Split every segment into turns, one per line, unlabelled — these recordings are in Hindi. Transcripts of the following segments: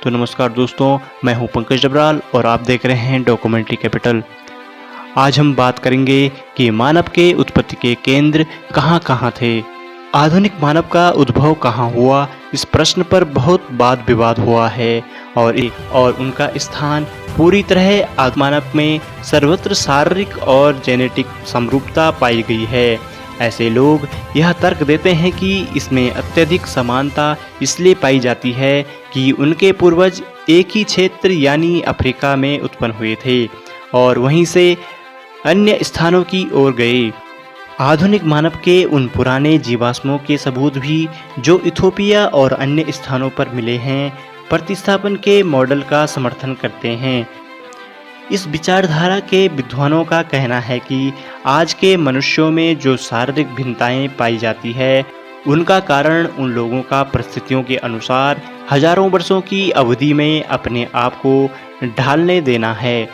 तो नमस्कार दोस्तों, मैं हूं पंकज डबराल और आप देख रहे हैं डॉक्यूमेंट्री कैपिटल। आज हम बात करेंगे कि मानव के उत्पत्ति के केंद्र कहां कहां थे। आधुनिक मानव का उद्भव कहां हुआ, इस प्रश्न पर बहुत वाद विवाद हुआ है और उनका स्थान पूरी तरह आदि मानव में सर्वत्र शारीरिक और जेनेटिक समरूपता पाई गई है। ऐसे लोग यह तर्क देते हैं कि इसमें अत्यधिक समानता इसलिए पाई जाती है कि उनके पूर्वज एक ही क्षेत्र यानी अफ्रीका में उत्पन्न हुए थे और वहीं से अन्य स्थानों की ओर गए। आधुनिक मानव के उन पुराने जीवाश्मों के सबूत भी जो इथोपिया और अन्य स्थानों पर मिले हैं, प्रतिस्थापन के मॉडल का समर्थन करते हैं। इस विचारधारा के विद्वानों का कहना है कि आज के मनुष्यों में जो शारीरिक भिन्नताएं पाई जाती है, उनका कारण उन लोगों का परिस्थितियों के अनुसार हजारों वर्षों की अवधि में अपने आप को ढालने देना है,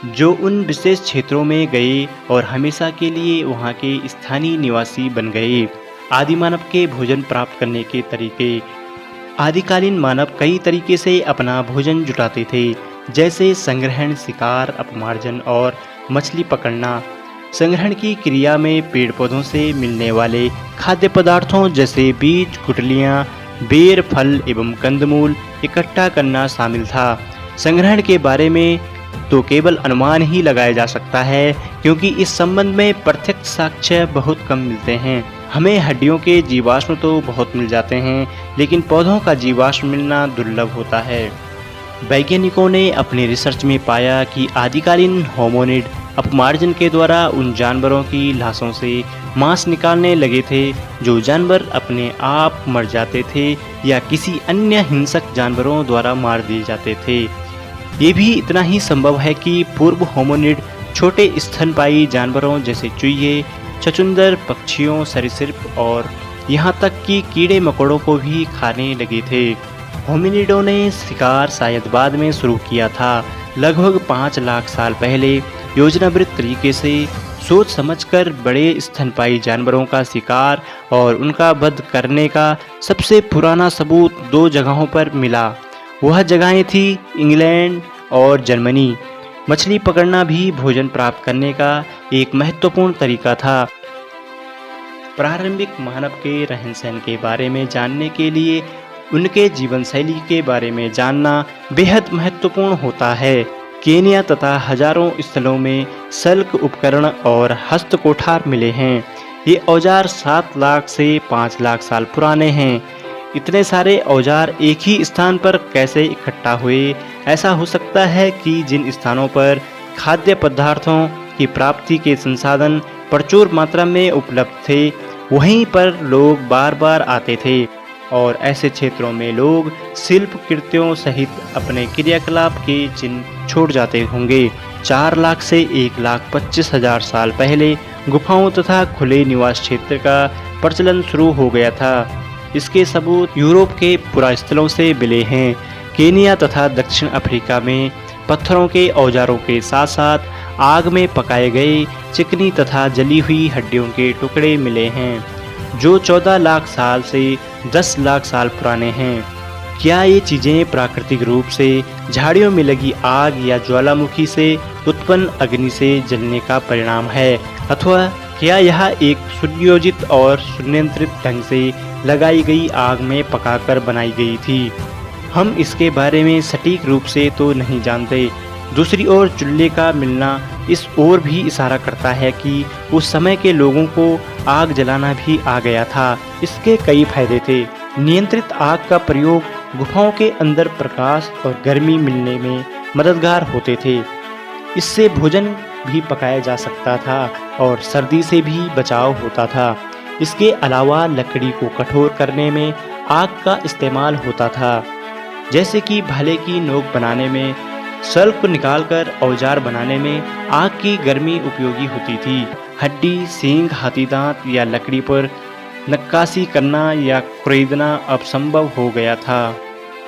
जो उन विशेष क्षेत्रों में गए और हमेशा के लिए वहां के स्थानीय निवासी बन गए। आदि मानव के भोजन प्राप्त करने के तरीके। आदिकालीन मानव कई तरीके से अपना भोजन जुटाते थे, जैसे संग्रहण, शिकार, अपमार्जन और मछली पकड़ना। संग्रहण की क्रिया में पेड़ पौधों से मिलने वाले खाद्य पदार्थों जैसे बीज, गुठलियाँ, बेर, फल एवं कंदमूल इकट्ठा करना शामिल था। संग्रहण के बारे में तो केवल अनुमान ही लगाया जा सकता है, क्योंकि इस संबंध में प्रत्यक्ष साक्ष्य बहुत कम मिलते हैं। हमें हड्डियों के जीवाश्म तो बहुत मिल जाते हैं, लेकिन पौधों का जीवाश्म मिलना दुर्लभ होता है। वैज्ञानिकों ने अपने रिसर्च में पाया कि आदिकालीन होमोनिड अपमार्जन के द्वारा उन जानवरों की लाशों से मांस निकालने लगे थे जो जानवर अपने आप मर जाते थे या किसी अन्य हिंसक जानवरों द्वारा मार दिए जाते थे। ये भी इतना ही संभव है कि पूर्व होमोनिड छोटे स्तनपायी जानवरों जैसे चूहे, छछूंदर, पक्षियों, सरीसृप और यहाँ तक कि कीड़े मकोड़ों को भी खाने लगे थे। होमिनिडों ने शिकार शायद बाद में शुरू किया था। लगभग 5 लाख साल पहले योजनाबद्ध तरीके से सोच समझकर बड़े स्तनपायी जानवरों का शिकार और उनका वध करने का सबसे पुराना सबूत 2 जगहों पर मिला। वह जगहें थी इंग्लैंड और जर्मनी। मछली पकड़ना भी भोजन प्राप्त करने का एक महत्वपूर्ण तरीका था। प्रारंभिक मानव के रहन सहन के बारे में जानने के लिए उनके जीवन शैली के बारे में जानना बेहद महत्वपूर्ण होता है। केन्या तथा हजारों स्थलों में शल्क उपकरण और हस्तकोठार मिले हैं। ये औजार 7 लाख से 5 लाख साल पुराने हैं। इतने सारे औजार एक ही स्थान पर कैसे इकट्ठा हुए? ऐसा हो सकता है कि जिन स्थानों पर खाद्य पदार्थों की प्राप्ति के संसाधन प्रचुर मात्रा में उपलब्ध थे, वहीं पर लोग बार बार आते थे और ऐसे क्षेत्रों में लोग शिल्प कृत्यों सहित अपने क्रियाकलाप के चिन्ह छोड़ जाते होंगे। 4 लाख से 1,25,000 साल पहले गुफाओं तथा खुले निवास क्षेत्र का प्रचलन शुरू हो गया था। इसके सबूत यूरोप के पुरास्थलों से मिले हैं। केन्या तथा दक्षिण अफ्रीका में पत्थरों के औजारों के साथ साथ आग में पकाए गए चिकनी तथा जली हुई हड्डियों के टुकड़े मिले हैं, जो 14 लाख साल से 10 लाख साल पुराने हैं। क्या ये चीज़ें प्राकृतिक रूप से झाड़ियों में लगी आग या ज्वालामुखी से उत्पन्न अग्नि से जलने का परिणाम है, अथवा क्या यह एक सुनियोजित और सुनियंत्रित ढंग से लगाई गई आग में पकाकर बनाई गई थी? हम इसके बारे में सटीक रूप से तो नहीं जानते। दूसरी ओर चूल्हे का मिलना इस ओर भी इशारा करता है कि उस समय के लोगों को आग जलाना भी आ गया था। इसके कई फायदे थे। नियंत्रित आग का प्रयोग गुफाओं के अंदर प्रकाश और गर्मी मिलने में मददगार होते थे। इससे भोजन भी पकाया जा सकता था और सर्दी से भी बचाव होता था। इसके अलावा लकड़ी को कठोर करने में आग का इस्तेमाल होता था, जैसे कि भाले की नोक बनाने में। शल्क को निकालकर औजार बनाने में आग की गर्मी उपयोगी होती थी। हड्डी, सींग, हाथी दांत या लकड़ी पर नक्काशी करना या खरीदना अब संभव हो गया था।